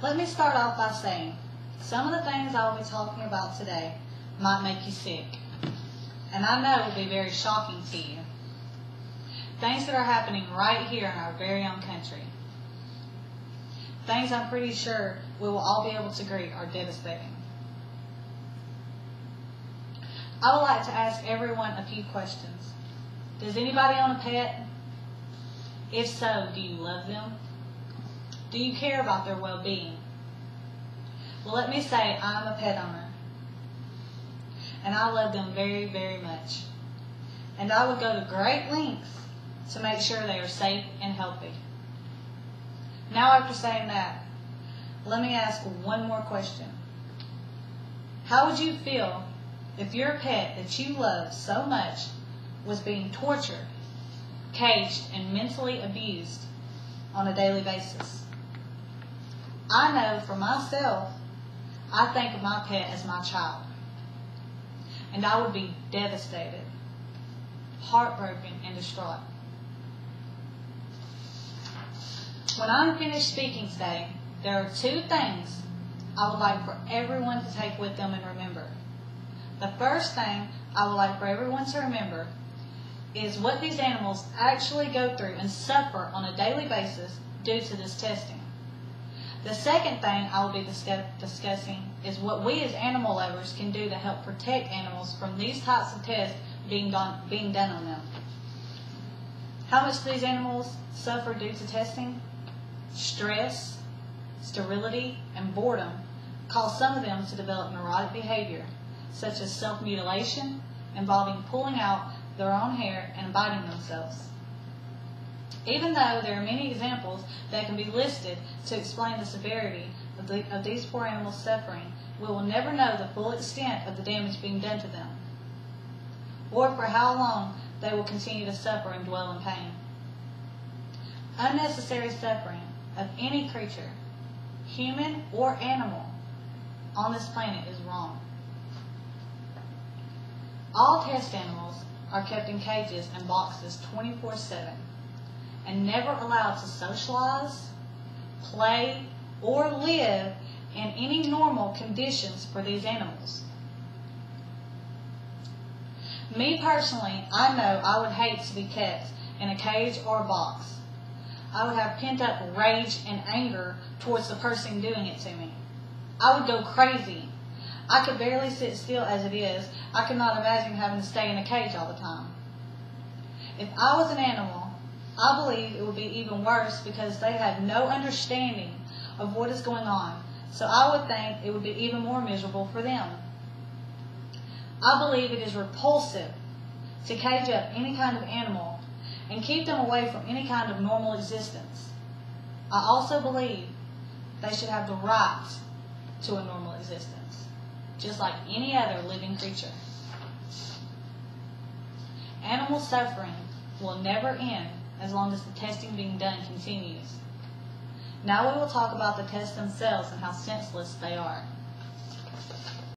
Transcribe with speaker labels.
Speaker 1: Let me start off by saying some of the things I will be talking about today might make you sick, and I know it will be very shocking to you. Things that are happening right here in our very own country. Things I'm pretty sure we will all be able to agree are devastating. I would like to ask everyone a few questions. Does anybody own a pet? If so, do you love them? Do you care about their well-being? Well, let me say I'm a pet owner, and I love them very, very much. And I would go to great lengths to make sure they are safe and healthy. Now, after saying that, let me ask one more question. How would you feel if your pet that you love so much was being tortured, caged, and mentally abused on a daily basis? I know for myself, I think of my pet as my child, and I would be devastated, heartbroken, and distraught. When I'm finished speaking today, there are two things I would like for everyone to take with them and remember. The first thing I would like for everyone to remember is what these animals actually go through and suffer on a daily basis due to this testing. The second thing I will be discussing is what we as animal lovers can do to help protect animals from these types of tests being done on them. How much do these animals suffer due to testing? Stress, sterility, and boredom cause some of them to develop neurotic behavior, such as self-mutilation, involving pulling out their own hair and biting themselves. Even though there are many examples that can be listed to explain the severity of these poor animals' suffering, we will never know the full extent of the damage being done to them, or for how long they will continue to suffer and dwell in pain. Unnecessary suffering of any creature, human or animal, on this planet is wrong. All test animals are kept in cages and boxes 24/7 and never allowed to socialize, play, or live in any normal conditions for these animals. Me personally, I know I would hate to be kept in a cage or a box. I would have pent-up rage and anger towards the person doing it to me. I would go crazy. I could barely sit still as it is. I could not imagine having to stay in a cage all the time. If I was an animal, I believe it would be even worse because they have no understanding of what is going on. So I would think it would be even more miserable for them. I believe it is repulsive to cage up any kind of animal and keep them away from any kind of normal existence. I also believe they should have the right to a normal existence, just like any other living creature. Animal suffering will never end as long as the testing being done continues. Now we will talk about the tests themselves and how senseless they are.